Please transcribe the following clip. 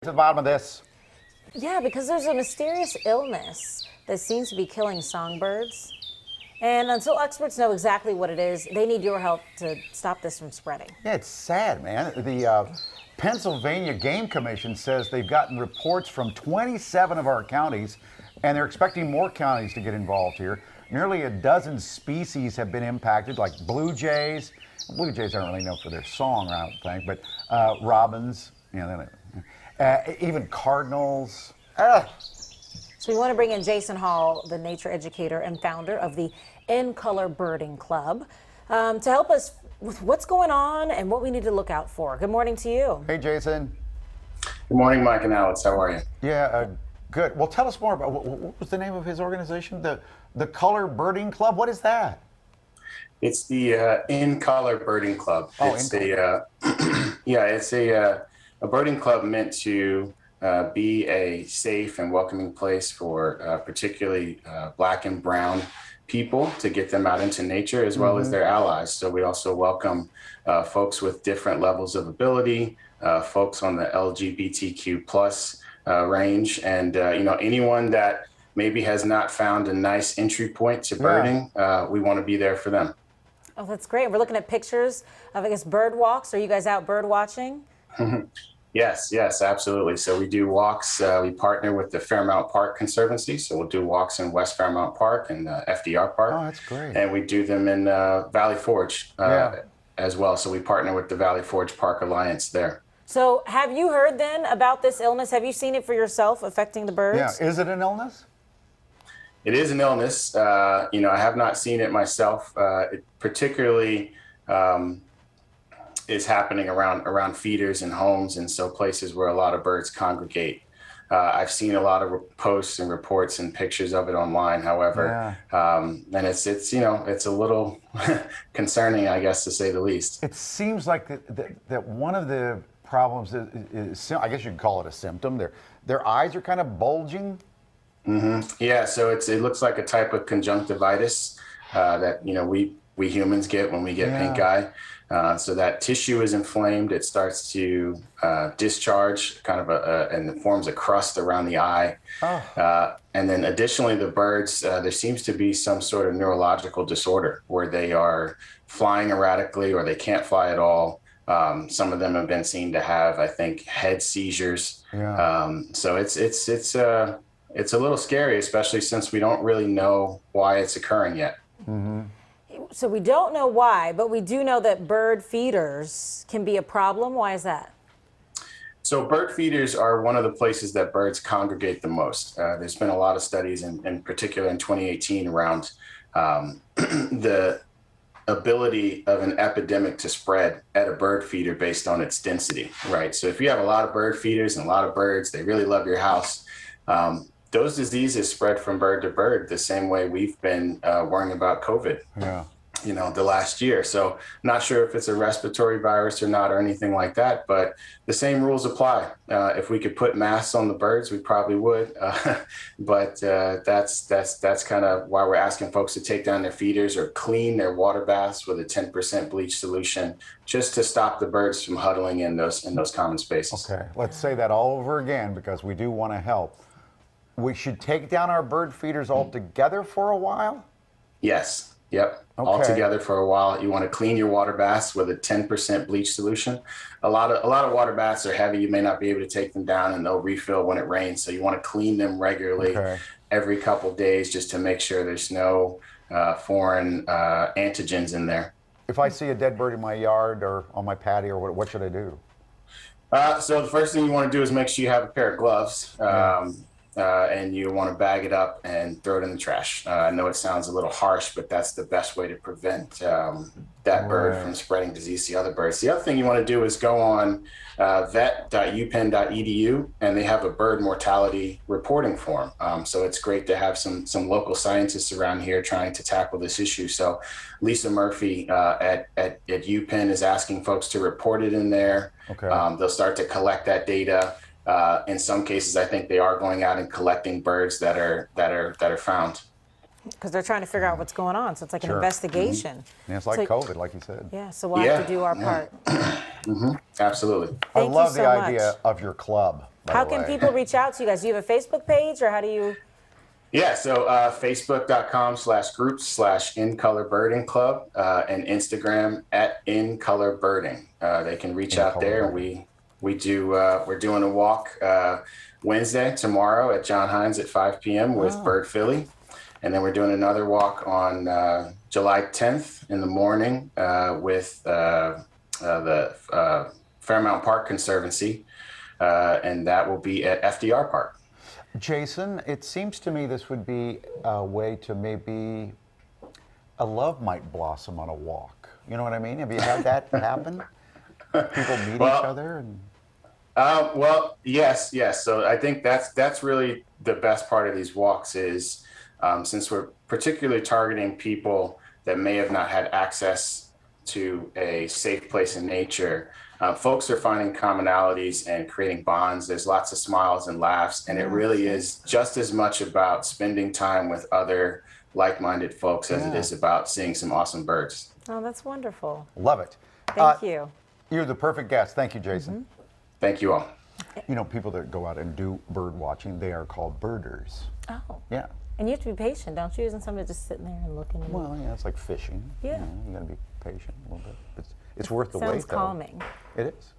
To the bottom of this. Yeah, because there's a mysterious illness that seems to be killing songbirds. And until experts know exactly what it is, they need your help to stop this from spreading. Yeah, it's sad, man. The Pennsylvania Game Commission says they've gotten reports from 27 of our counties, and they're expecting more counties to get involved here. Nearly a dozen species have been impacted, like blue jays. Blue jays aren't really known for their song, I don't think, but robins, even cardinals. So we want to bring in Jason Hall, the nature educator and founder of the In Color Birding Club, to help us with what's going on and what we need to look out for. Good morning to you. Hey, Jason. Good morning, Mike and Alex. How are you? Yeah, good. Well, tell us more about what was the name of his organization? The Color Birding Club. What is that? It's the In Color Birding Club. Oh, it's it's a birding club meant to be a safe and welcoming place for particularly black and brown people to get them out into nature as well as their allies. So we also welcome folks with different levels of ability, folks on the LGBTQ plus range, and anyone that maybe has not found a nice entry point to birding. We want to be there for them. Oh, that's great. We're looking at pictures of, I guess, bird walks. Are you guys out bird watching? Yes, absolutely. So we do walks. We partner with the Fairmount Park Conservancy. So we'll do walks in West Fairmount Park and FDR Park. Oh, that's great. And we do them in Valley Forge as well. So we partner with the Valley Forge Park Alliance there. So have you heard then about this illness? Have you seen it for yourself affecting the birds? Yeah, is it an illness? It is an illness. I have not seen it myself. It particularly is happening around feeders and homes, and so places where a lot of birds congregate. I've seen a lot of posts and reports and pictures of it online. However, and it's a little concerning, I guess, to say the least. It seems like that one of the problems is, I guess you could call it a symptom. Their eyes are kind of bulging. Yeah, so it looks like a type of conjunctivitis that we humans get when we get pink eye. So that tissue is inflamed. It starts to discharge, and it forms a crust around the eye. And then additionally, the birds, there seems to be some sort of neurological disorder where they are flying erratically or they can't fly at all. Some of them have been seen to have, I think, head seizures. So it's a little scary, especially since we don't really know why it's occurring yet. So we don't know why, but we do know that bird feeders can be a problem. Why is that? So bird feeders are one of the places that birds congregate the most. There's been a lot of studies, in particular in 2018, around the ability of an epidemic to spread at a bird feeder based on its density, right? So if you have a lot of bird feeders and a lot of birds, they really love your house. Those diseases spread from bird to bird the same way we've been worrying about COVID, the last year. So not sure if it's a respiratory virus or not or anything like that, but the same rules apply. If we could put masks on the birds, we probably would. But that's kind of why we're asking folks to take down their feeders or clean their water baths with a 10% bleach solution, just to stop the birds from huddling in those common spaces. Okay, let's say that all over again because we do want to help. We should take down our bird feeders altogether for a while? Yes. Yep. Okay. All together for a while. You want to clean your water baths with a 10% bleach solution. A lot of water baths are heavy. You may not be able to take them down and they'll refill when it rains. So you want to clean them regularly every couple days just to make sure there's no foreign antigens in there. If I see a dead bird in my yard or on my patio, what should I do? So the first thing you want to do is make sure you have a pair of gloves. And you want to bag it up and throw it in the trash. I know it sounds a little harsh, but that's the best way to prevent that bird from spreading disease to other birds. The other thing you want to do is go on vet.upenn.edu, and they have a bird mortality reporting form. So it's great to have some local scientists around here trying to tackle this issue. So Lisa Murphy at UPenn is asking folks to report it in there. They'll start to collect that data. In some cases, I think they are going out and collecting birds that are found. Because they're trying to figure out what's going on, so it's like an investigation. Yeah, it's like COVID, like you said. Yeah, so we'll have to do our part. Absolutely. I love the idea of your club. by How the can way. people reach out to you guys? Do you have a Facebook page, or how do you? Yeah, so Facebook.com/groups/In Color Birding Club and Instagram @In Color Birding. They can reach In out Color there. Birding. We're doing a walk Wednesday tomorrow at John Hines at 5 p.m. with Bird Philly, and then we're doing another walk on July 10th in the morning with the Fairmount Park Conservancy, and that will be at FDR Park. Jason, it seems to me this would be a way to maybe a love might blossom on a walk. You know what I mean? Have you had that happen? People meet each other and. Well, yes. So I think that's really the best part of these walks is since we're particularly targeting people that may have not had access to a safe place in nature. Folks are finding commonalities and creating bonds. There's lots of smiles and laughs, and it really is just as much about spending time with other like-minded folks as it is about seeing some awesome birds. Oh, that's wonderful. Love it. Thank you. You're the perfect guest. Thank you, Jason. Thank you all. You know, people that go out and do bird watching, they are called birders. Oh. Yeah. And you have to be patient, don't you? Isn't somebody just sitting there and looking? Well, yeah, it's like fishing. Yeah. You got to be patient a little bit. It's worth the wait, Sounds though. calming. It is.